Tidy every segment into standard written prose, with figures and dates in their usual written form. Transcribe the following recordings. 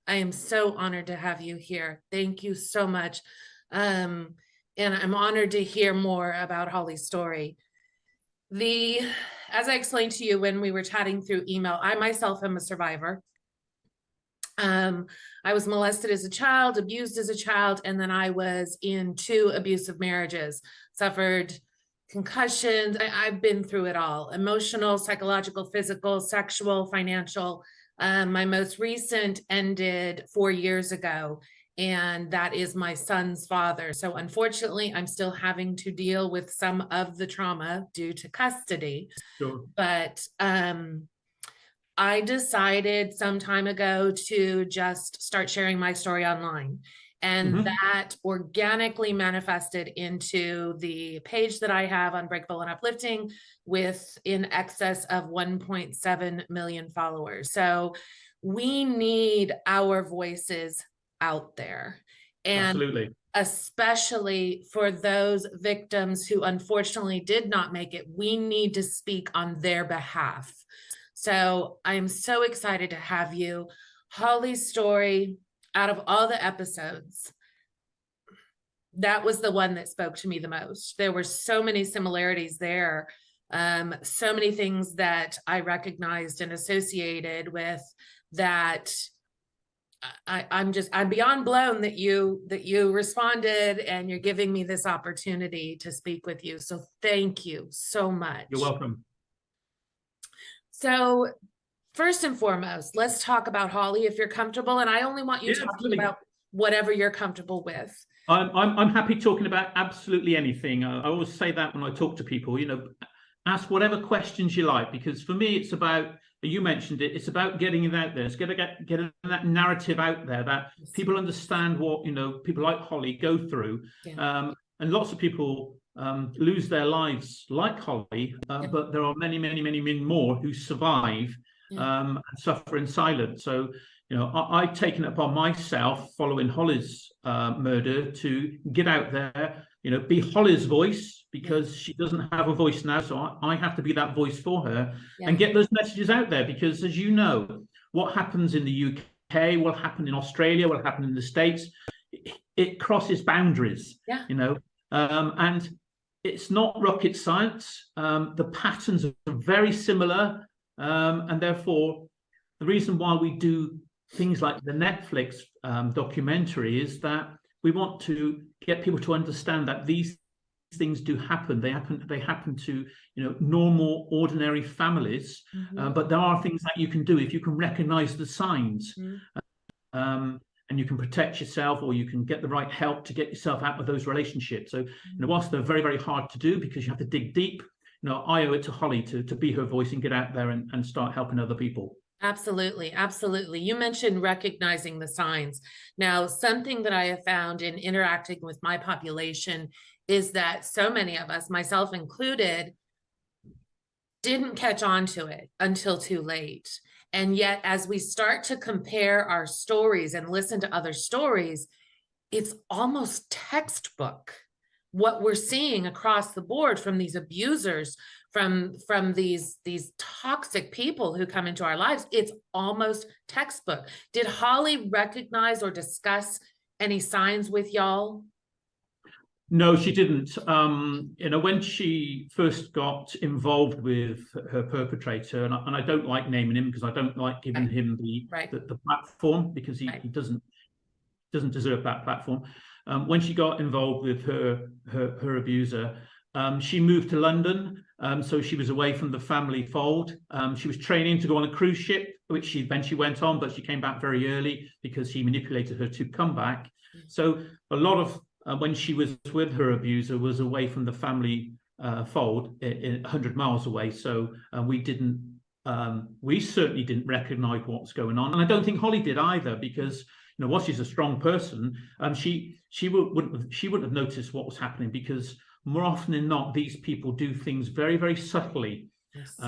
I am so honored to have you here. Thank you so much. And I'm honored to hear more about Holly's story. As I explained to you when we were chatting through email, I myself am a survivor. I was molested as a child, abused as a child, and then I was in 2 abusive marriages, suffered concussions. I've been through it all: emotional, psychological, physical, sexual, financial. My most recent ended 4 years ago, and that is my son's father. So unfortunately, I'm still having to deal with some of the trauma due to custody. Sure. But I decided some time ago to just start sharing my story online. And that organically manifested into the page that I have, Unbreakable and Uplifting, with in excess of 1.7 million followers. So we need our voices out there. And Absolutely. especially for those victims who unfortunately did not make it, we need to speak on their behalf. So I'm so excited to have you. Holly's story, out of all the episodes, that was the one that spoke to me the most. There were so many similarities there, so many things that I recognized and associated with that. I'm beyond blown that you responded and you're giving me this opportunity to speak with you. So thank you so much. You're welcome. So first and foremost, let's talk about Holly, if you're comfortable. And I only want you talking about whatever you're comfortable with. I'm happy talking about absolutely anything. I always say that when I talk to people, ask whatever questions you like, because for me, it's about, you mentioned it, it's about getting it out there. It's going to get that narrative out there that people understand what, people like Holly go through. Yeah. And lots of people lose their lives like Holly, but there are many, many, many, many more who survive and suffer in silence. So, I've taken it upon myself following Holly's murder to get out there, be Holly's voice, because she doesn't have a voice now. So I have to be that voice for her and get those messages out there, because as you know, what happens in the UK, what happened in Australia, what happened in the States, it crosses boundaries, and it's not rocket science. The patterns are very similar. And therefore, the reason why we do things like the Netflix documentary is that we want to get people to understand that these things do happen. They happen to normal, ordinary families. But there are things that you can do if you can recognize the signs, and you can protect yourself, or you can get the right help to get yourself out of those relationships. So whilst they're very, very hard to do because you have to dig deep, I owe it to Holly to be her voice and get out there and start helping other people. Absolutely. Absolutely. You mentioned recognizing the signs. Now, something that I have found in interacting with my population is that so many of us, myself included, didn't catch on to it until too late. And yet, as we start to compare our stories and listen to other stories, it's almost textbook what we're seeing across the board from these abusers, from these toxic people who come into our lives. It's almost textbook. Did Holly recognize or discuss any signs with y'all? No, she didn't. When she first got involved with her perpetrator, and I don't like naming him because I don't like giving him the platform, because he doesn't deserve that platform. When she got involved with her abuser, she moved to London, so she was away from the family fold. She was training to go on a cruise ship, which she eventually went on, but she came back very early because he manipulated her to come back. So a lot of when she was with her abuser was away from the family fold, 100 miles away. So we certainly didn't recognize what was going on, and I don't think Holly did either, because while she's a strong person, she wouldn't have noticed what was happening, because more often than not, these people do things very, very subtly. Yes.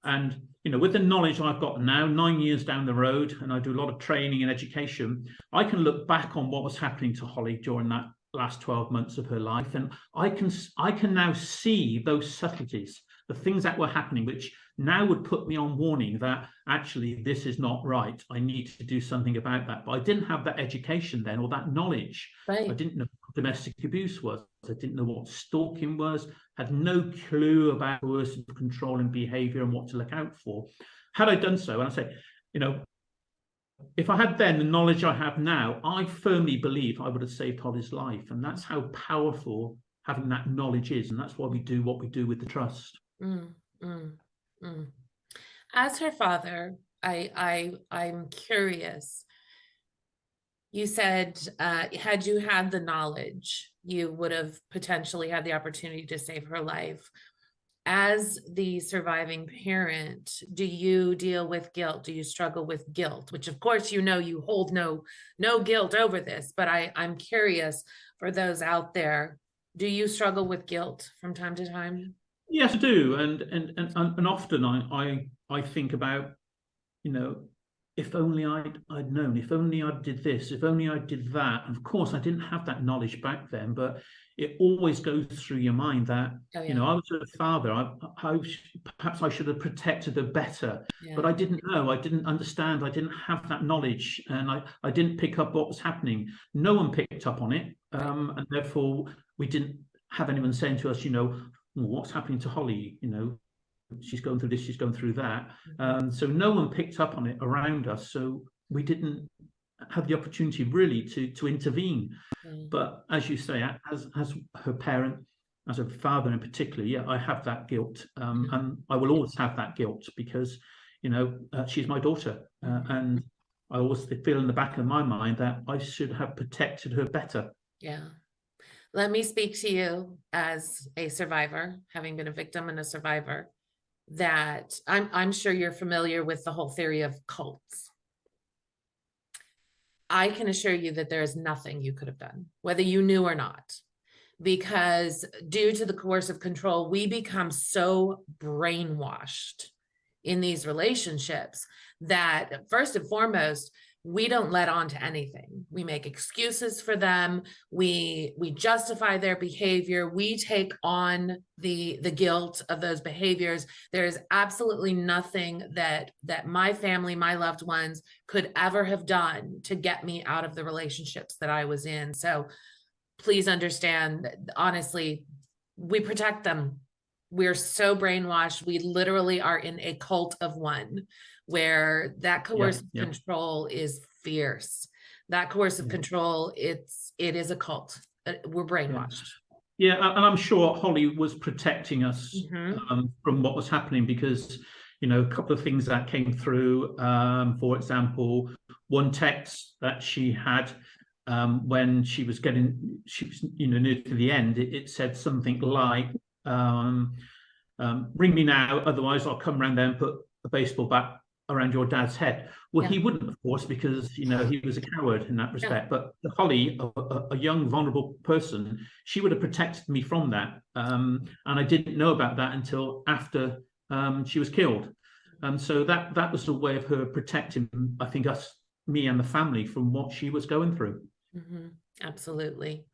And with the knowledge I've got now, 9 years down the road, and I do a lot of training and education, I can look back on what was happening to Holly during that last 12 months of her life, and I can now see those subtleties, the things that were happening, which now would put me on warning that actually this is not right. I need to do something about that. But I didn't have that education then, or that knowledge. Right. I didn't know what domestic abuse was. I didn't know what stalking was, had no clue about coercive control and behavior and what to look out for. Had I done so, and I say, if I had then the knowledge I have now, I firmly believe I would have saved Holly's life. And that's how powerful having that knowledge is. And that's why we do what we do with the trust. As her father, I'm curious. You said, had you had the knowledge, you would have potentially had the opportunity to save her life. As the surviving parent, do you deal with guilt? Do you struggle with guilt? Which, of course, you hold no guilt over this, but I'm curious for those out there. Do you struggle with guilt from time to time? Yes, I do, and often I think about, if only I'd known, if only I did this, if only I did that. And of course, I didn't have that knowledge back then, but it always goes through your mind that, I was a father. Perhaps I should have protected her better, but I didn't know. I didn't understand. I didn't have that knowledge, and I didn't pick up what was happening. No one picked up on it, and therefore we didn't have anyone saying to us, what's happening to Holly? She's going through this, she's going through that. So no one picked up on it around us. So we didn't have the opportunity really to intervene. But as you say, as her parent, as a father in particular, I have that guilt. And I will always have that guilt because, she's my daughter. And I always feel in the back of my mind that I should have protected her better. Yeah. Let me speak to you as a survivor, having been a victim and a survivor, that I'm sure you're familiar with the whole theory of cults. I can assure you that there is nothing you could have done, whether you knew or not, because due to the coercive control, we become so brainwashed in these relationships that first and foremost, we don't let on to anything. We make excuses for them. We justify their behavior. We take on the guilt of those behaviors. There is absolutely nothing that my family, my loved ones could ever have done to get me out of the relationships that I was in. So please understand, honestly, we protect them. We're so brainwashed. We literally are in a cult of one, where that coercive control is fierce. That coercive control, it is a cult. We're brainwashed. Yeah, and I'm sure Holly was protecting us from what was happening because, a couple of things that came through. For example, one text that she had when she was near to the end, it said something like, ring me now, otherwise I'll come around there and put a baseball bat around your dad's head. Well, he wouldn't, of course, because he was a coward in that respect. But Holly, a young, vulnerable person, she would have protected me from that. And I didn't know about that until after she was killed. So that was a way of her protecting, I think, me and the family from what she was going through. Absolutely.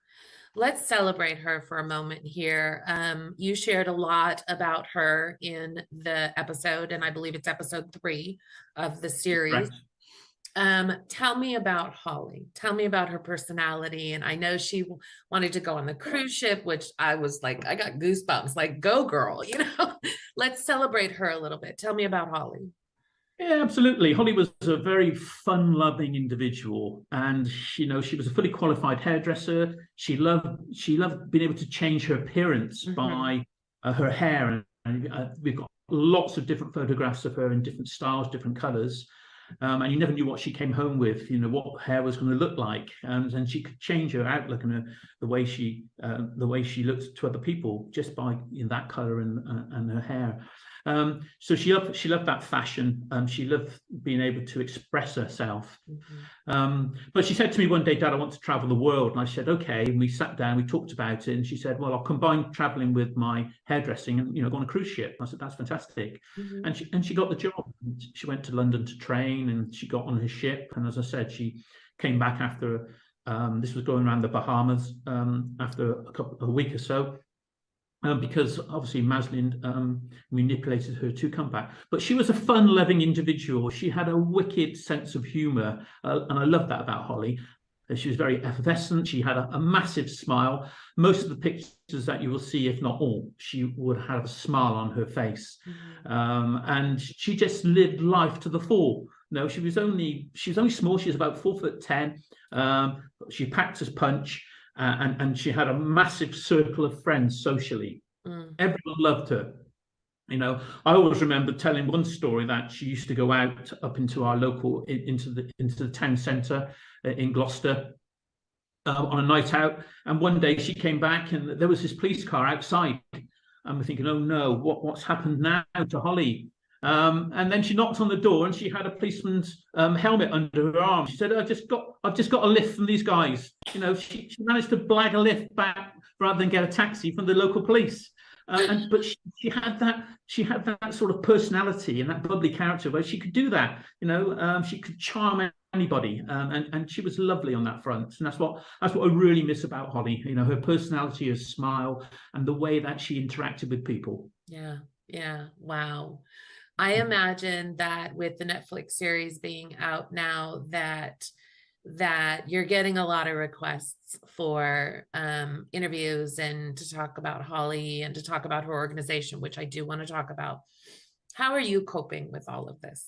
Let's celebrate her for a moment here. You shared a lot about her in the episode, and I believe it's episode 3 of the series. Tell me about Holly. Tell me about her personality. And I know she wanted to go on the cruise ship, which I was like, I got goosebumps, like, go girl, Let's celebrate her a little bit. Tell me about Holly. Yeah, absolutely. Holly was a very fun-loving individual, and she was a fully qualified hairdresser. She loved being able to change her appearance by her hair, and we've got lots of different photographs of her in different styles, different colors, and you never knew what she came home with. What hair was going to look like, and she could change her outlook and the way she looked to other people just by that color and her hair. So she loved that fashion. She loved being able to express herself. But she said to me one day, Dad, I want to travel the world. And I said, okay. And we sat down, we talked about it. And she said, well, I'll combine traveling with my hairdressing and, go on a cruise ship. I said, that's fantastic. And she got the job. She went to London to train and she got on her ship. And as I said, she came back after, this was going around the Bahamas, after a week or so. because obviously Maslin manipulated her to come back. But she was a fun-loving individual. She had a wicked sense of humour, and I love that about Holly. She was very effervescent. She had a massive smile. Most of the pictures that you will see, if not all, she would have a smile on her face. And she just lived life to the full. No, she was only small. She was about 4'10". She packed a punch. And she had a massive circle of friends socially. Everyone loved her. You know, I always remember telling one story that she used to go out up into our local, into the town centre in Gloucester on a night out. And one day she came back and there was this police car outside. And we're thinking, oh no, what's happened now to Holly? And then she knocked on the door and she had a policeman's helmet under her arm. She said, I've just got a lift from these guys. You know, she managed to blag a lift back rather than get a taxi from the local police. But she had that sort of personality and that bubbly character where she could do that. You know, she could charm anybody, and she was lovely on that front. And that's what I really miss about Holly. You know, her personality, her smile, and the way that she interacted with people. Yeah, wow. I imagine that with the Netflix series being out now, that you're getting a lot of requests for interviews and to talk about Holly and to talk about her organization, which I do want to talk about. How are you coping with all of this?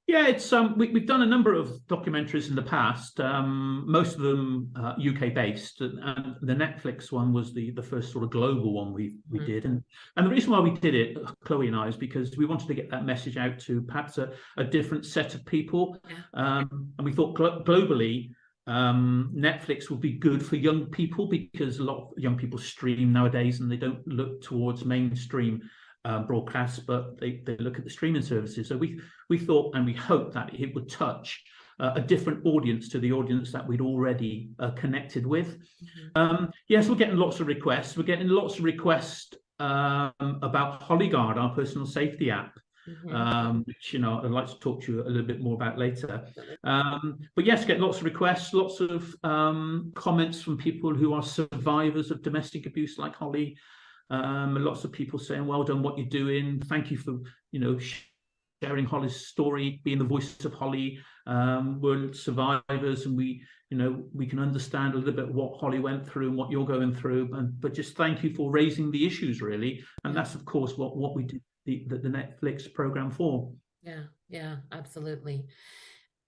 Yeah, it's we've done a number of documentaries in the past, most of them UK based, and the Netflix one was the first sort of global one we did, and the reason why we did it, Chloe and I, is because we wanted to get that message out to perhaps a different set of people, and we thought globally Netflix would be good for young people because a lot of young people stream nowadays and they don't look towards mainstream broadcasts, but they look at the streaming services. So we thought and we hoped that it would touch a different audience to the audience that we'd already connected with. Yes, we're getting lots of requests. We're getting lots of requests about Hollyguard, our personal safety app, which, you know, I'd like to talk to you a little bit more about later. But yes, get lots of requests, lots of comments from people who are survivors of domestic abuse like Holly. Lots of people saying, well done, what you're doing. Thank you for, you know, sharing Holly's story, being the voice of Holly. We're survivors and we can understand a little bit what Holly went through and what you're going through. But just thank you for raising the issues, really. And that's, of course, what we did the Netflix program for. Yeah, absolutely.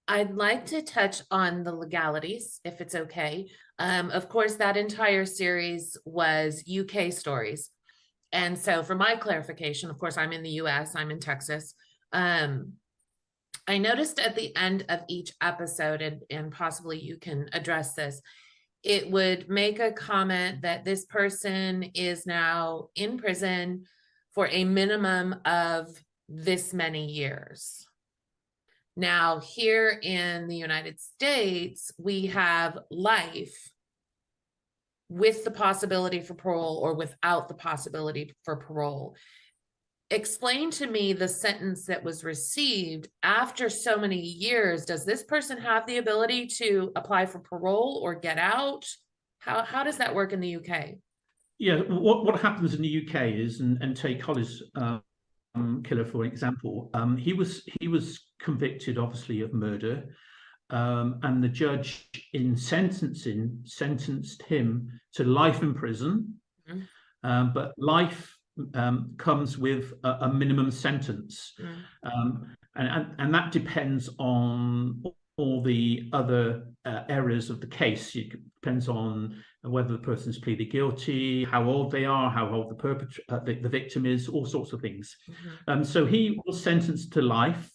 I'd like to touch on the legalities, if it's okay. Of course, that entire series was UK stories. And so for my clarification, of course, I'm in the US, I'm in Texas. I noticed at the end of each episode, and possibly you can address this, it would make a comment that this person is now in prison for a minimum of this many years. Now, here in the United States, we have life with the possibility for parole or without the possibility for parole. Explain to me the sentence that was received after so many years. Does this person have the ability to apply for parole or get out? How does that work in the UK? Yeah, what happens in the UK is, and take Holly's killer for example, he was convicted obviously of murder, and the judge in sentencing sentenced him to life in prison, but life comes with a minimum sentence, and that depends on all the other areas of the case. It depends on whether the person's pleaded guilty, how old they are, how old the victim is, all sorts of things. So he was sentenced to life,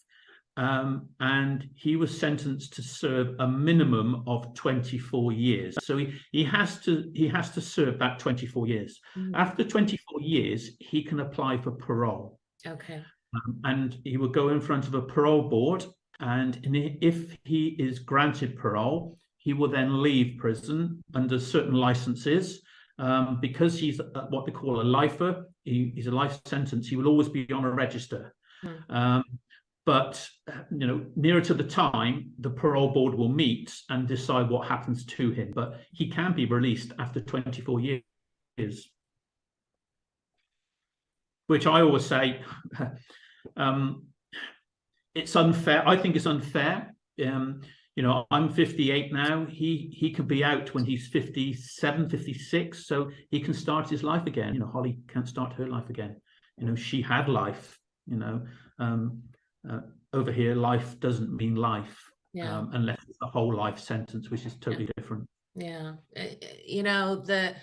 and he was sentenced to serve a minimum of 24 years. So he has to serve that 24 years. After 24 years, he can apply for parole. Okay. And he will go in front of a parole board, and if he is granted parole, he will then leave prison under certain licenses. Because he's what they call a lifer, he's a life sentence, he will always be on a register. But you know, nearer to the time, the parole board will meet and decide what happens to him. But he can be released after 24 years. which I always say, it's unfair. I think it's unfair. You know, I'm 58 now. He could be out when he's 57, 56, so he can start his life again. You know, Holly can't start her life again. You know, she had life. You know, over here, life doesn't mean life, unless it's a whole life sentence, which is totally different. Yeah, you know, the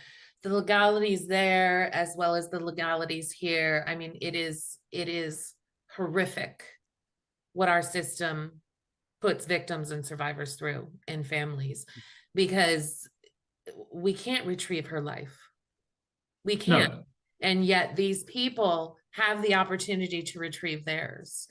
legalities there as well as the legalities here. I mean, it is horrific what our system puts victims and survivors through and families, because we can't retrieve her life. We can't. No. And yet these people have the opportunity to retrieve theirs.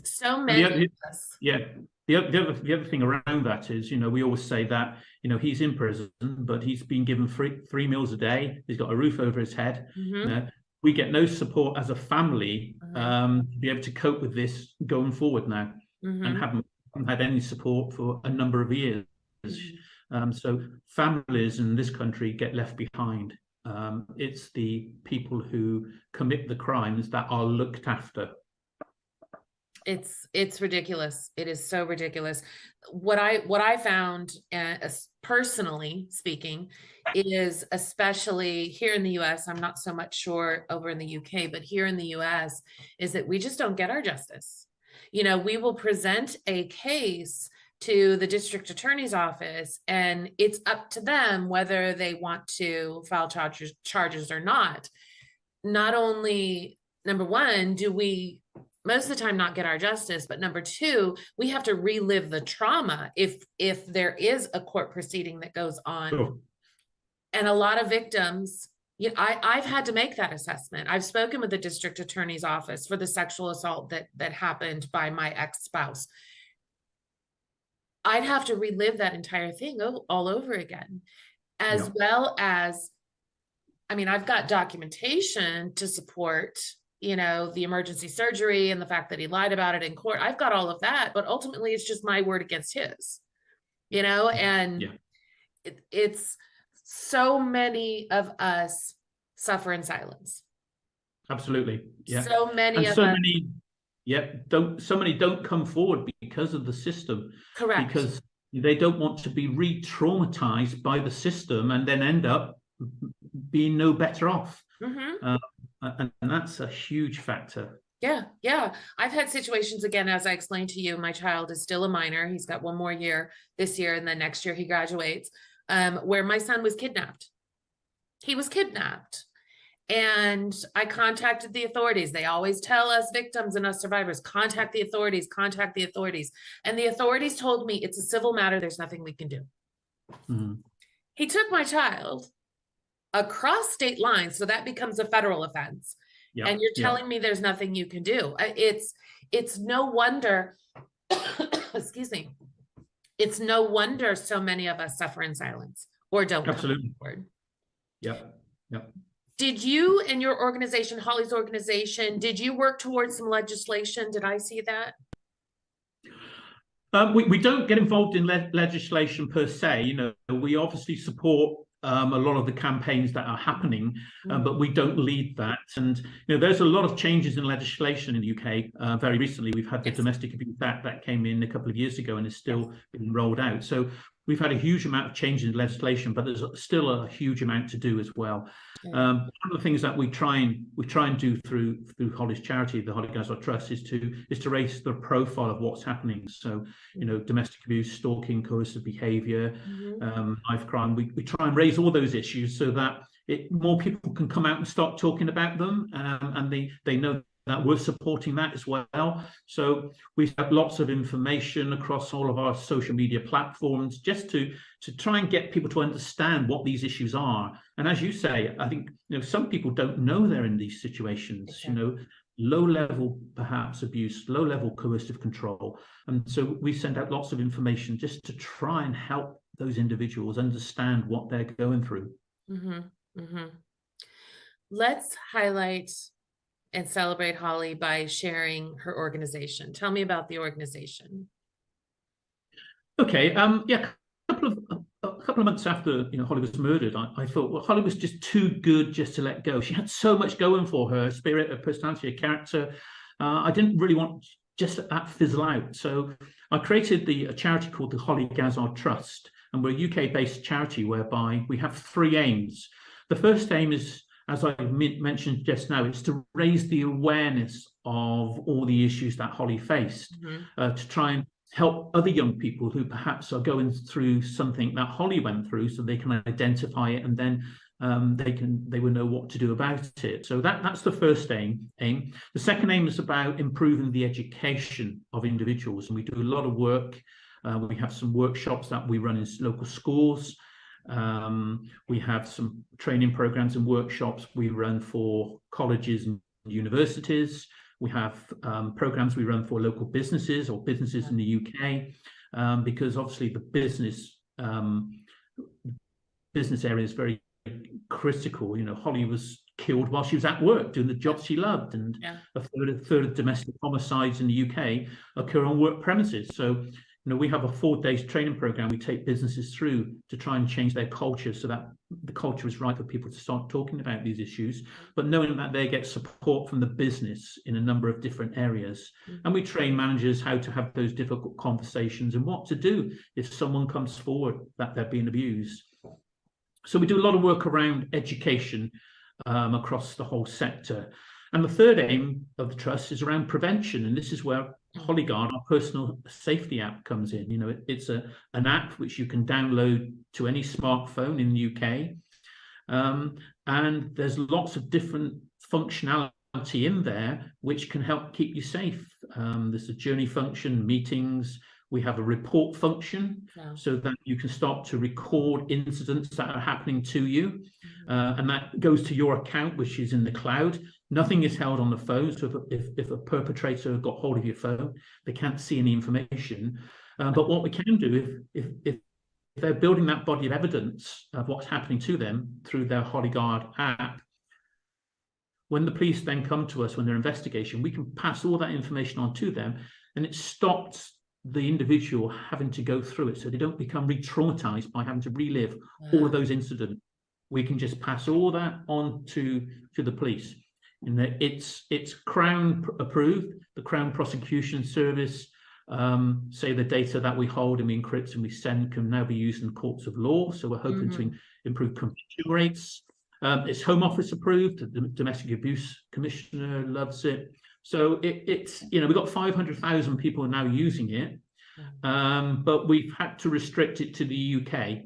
So many of us. Yeah. The other thing around that is, you know, we always say that, you know, he's in prison, but he's been given three meals a day. He's got a roof over his head. You know, we get no support as a family to be able to cope with this going forward now, and haven't had any support for a number of years. So families in this country get left behind. It's the people who commit the crimes that are looked after. It's ridiculous. It is so ridiculous. What I found, personally speaking, is, especially here in the US, I'm not so much sure over in the UK, but here in the US, is that we just don't get our justice. You know, we will present a case to the district attorney's office, and it's up to them whether they want to file charges or not. Not only, number one, do we most of the time not get our justice, but number two, we have to relive the trauma if there is a court proceeding that goes on. Sure. And a lot of victims, you know, I've had to make that assessment. I've spoken with the district attorney's office for the sexual assault that happened by my ex-spouse. I'd have to relive that entire thing all over again, as well as, I mean, I've got documentation to support, you know, the emergency surgery and the fact that he lied about it in court. I've got all of that, but ultimately it's just my word against his, you know, and it's so many of us suffer in silence. Absolutely. Yeah. So many of us. So many don't come forward because of the system. Correct. Because they don't want to be re-traumatized by the system and then end up being no better off. And that's a huge factor. Yeah. I've had situations, again, as I explained to you, my child is still a minor. He's got one more year this year, and then next year he graduates, where my son was kidnapped. He was kidnapped. And I contacted the authorities. They always tell us victims and us survivors, contact the authorities, contact the authorities. And the authorities told me it's a civil matter. There's nothing we can do. He took my child across state lines, so that becomes a federal offense. And you're telling me there's nothing you can do. It's no wonder, excuse me, it's no wonder so many of us suffer in silence or don't come forward. Did you and your organization, Holly's organization, did you work towards some legislation? Did I see that? We don't get involved in legislation per se. You know, we obviously support a lot of the campaigns that are happening, but we don't lead that. And you know, there's a lot of changes in legislation in the UK. Very recently, we've had the Domestic Abuse Act that came in a couple of years ago and is still being rolled out. So we've had a huge amount of changes in legislation, but there's still a huge amount to do as well. One of the things that we try and do through Holly's charity, the Holly Gazzard Trust, is to raise the profile of what's happening. So, you know, domestic abuse, stalking, coercive behaviour, knife crime. We try and raise all those issues so that more people can come out and start talking about them, and they know that we're supporting that as well. So we have lots of information across all of our social media platforms, just to try and get people to understand what these issues are. And as you say, I think, you know, some people don't know they're in these situations. You know, low level perhaps abuse, low level coercive control, and so we send out lots of information just to try and help those individuals understand what they're going through. Let's highlight and celebrate Holly by sharing her organization. Tell me about the organization. Okay. A couple of months after Holly was murdered, I thought, well, Holly was just too good just to let go. She had so much going for her, spirit, her personality, her character. I didn't really want just let that fizzle out. So I created a charity called the Holly Gazzard Trust, and we're a UK-based charity whereby we have three aims. The first aim is, as I mentioned just now, is to raise the awareness of all the issues that Holly faced, to try and help other young people who perhaps are going through something that Holly went through, so they can identify it, and then they will know what to do about it. So that's the first aim. The second aim is about improving the education of individuals, and we do a lot of work. We have some workshops that we run in local schools. We have some training programs and workshops we run for colleges and universities. We have programs we run for local businesses or businesses in the UK, because obviously the business area is very critical. Holly was killed while she was at work doing the job she loved, and a third of domestic homicides in the UK occur on work premises. So we have a 4-day training program we take businesses through to try and change their culture so that the culture is right for people to start talking about these issues, but knowing that they get support from the business in a number of different areas. And we train managers how to have those difficult conversations and what to do if someone comes forward that they're being abused. So we do a lot of work around education across the whole sector. And the third aim of the trust is around prevention, and this is where HollyGuard, our personal safety app, comes in. It's an app which you can download to any smartphone in the UK, and there's lots of different functionality in there which can help keep you safe. There's a journey function, meetings. We have a report function, so that you can start to record incidents that are happening to you, and that goes to your account, which is in the cloud. Nothing is held on the phone, so if a perpetrator got hold of your phone, they can't see any information. But what we can do, if they're building that body of evidence of what's happening to them through their HollyGuard app, when the police then come to us when they're investigation, we can pass all that information on to them, and it stops the individual having to go through it, so they don't become re-traumatized by having to relive all of those incidents. We can just pass all that on to the police. And it's Crown approved. The Crown Prosecution Service say the data that we hold and we encrypt and we send can now be used in courts of law. So we're hoping to improve conviction rates. It's Home Office approved. The Domestic Abuse Commissioner loves it. So it's we've got 500,000 people now using it, but we've had to restrict it to the UK.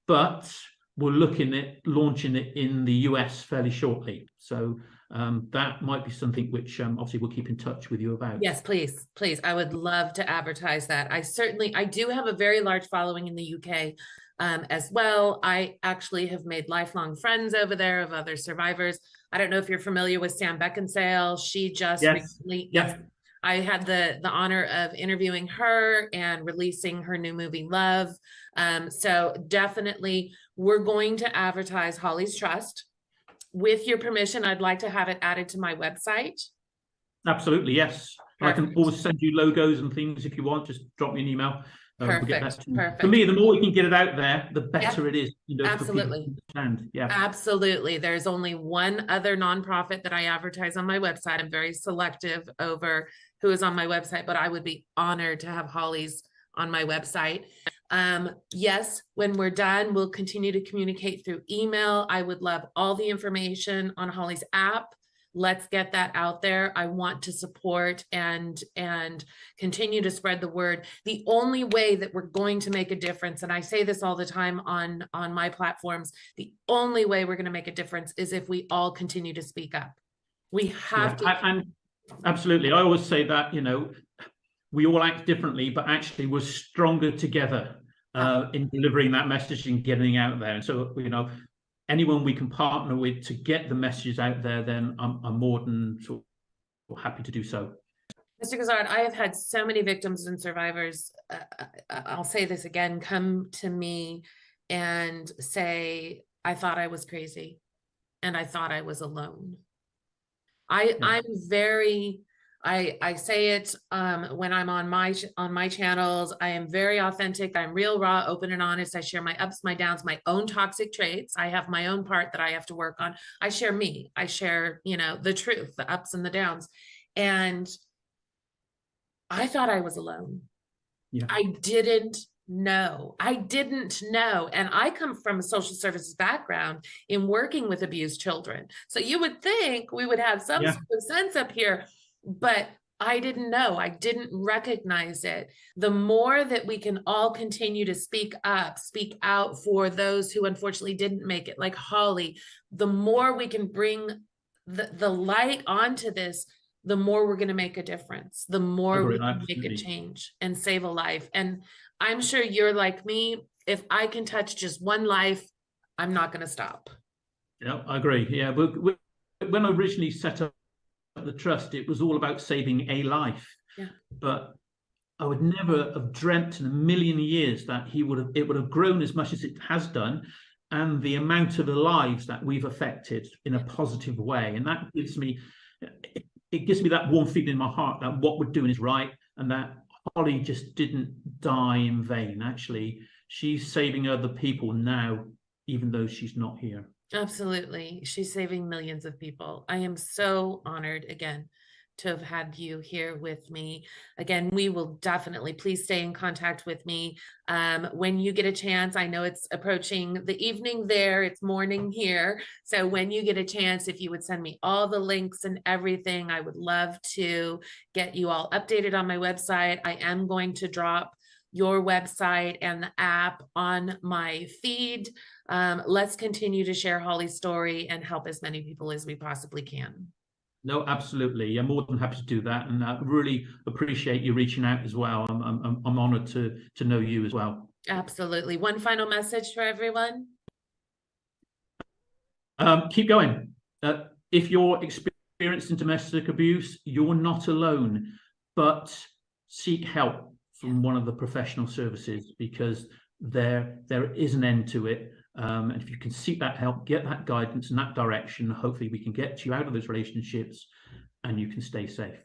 But we're looking at launching it in the US fairly shortly. So that might be something which obviously we'll keep in touch with you about. Yes, please. I would love to advertise that. I do have a very large following in the UK as well. I actually have made lifelong friends over there of other survivors. I don't know if you're familiar with Sam Beckinsale. She just recently, I had the honor of interviewing her and releasing her new movie, Love. So definitely we're going to advertise Holly's Trust. With your permission, I'd like to have it added to my website. Absolutely, yes. I can always send you logos and things if you want. Just drop me an email. Perfect. For me, the more we can get it out there, the better it is. Absolutely. Absolutely. There's only one other nonprofit that I advertise on my website. I'm very selective over who is on my website, but I would be honored to have Holly's on my website. Yes, when we're done, we'll continue to communicate through email. I would love all the information on Holly's app. Let's get that out there. I want to support and continue to spread the word. The only way that we're going to make a difference, and I say this all the time on my platforms, the only way we're going to make a difference is if we all continue to speak up. We have to. And absolutely. I always say that, we all act differently, but actually we're stronger together in delivering that message and getting out there. And so, anyone we can partner with to get the messages out there, then I'm more than sort of happy to do so. Mr. Gazzard, I have had so many victims and survivors, I'll say this again, come to me and say, I thought I was crazy and I thought I was alone. I'm very I say it when I'm on my channels. I am very authentic. I'm real, raw, open, and honest. I share my ups, my downs, my own toxic traits. I have my own part that I have to work on. I share me. I share, you know, the truth, the ups and the downs. And I thought I was alone. Yeah. I didn't know. I didn't know. And I come from a social services background in working with abused children. So you would think we would have some sort of sense up here, but I didn't know. I didn't recognize it. The more that we can all continue to speak up, speak out for those who unfortunately didn't make it, like Holly, the more we can bring the light onto this, the more we're going to make a difference, the more we can make a change and save a life. And I'm sure you're like me. If I can touch just one life, I'm not going to stop. Yeah, I agree. Yeah, but when I originally set up the trust, it was all about saving a life. Yeah. But I would never have dreamt in a million years that it would have grown as much as it has done, and the amount of the lives that we've affected in a positive way. And that gives me, it gives me that warm feeling in my heart that what we're doing is right, and that Holly just didn't die in vain. Actually, she's saving other people now, even though she's not here. Absolutely. She's saving millions of people. I am so honored again to have had you here with me. Again, we will definitely, please stay in contact with me when you get a chance. I know it's approaching the evening there, it's morning here. So when you get a chance, if you would send me all the links and everything, I would love to get you all updated on my website. I am going to drop your website and the app on my feed. Let's continue to share Holly's story and help as many people as we possibly can. No, absolutely. I'm more than happy to do that, and I really appreciate you reaching out as well. I'm honored to know you as well. Absolutely. One final message for everyone. Keep going. If you're experiencing domestic abuse, you're not alone, but seek help from one of the professional services, because there is an end to it. And if you can seek that help, get that guidance in that direction, hopefully we can get you out of those relationships and you can stay safe.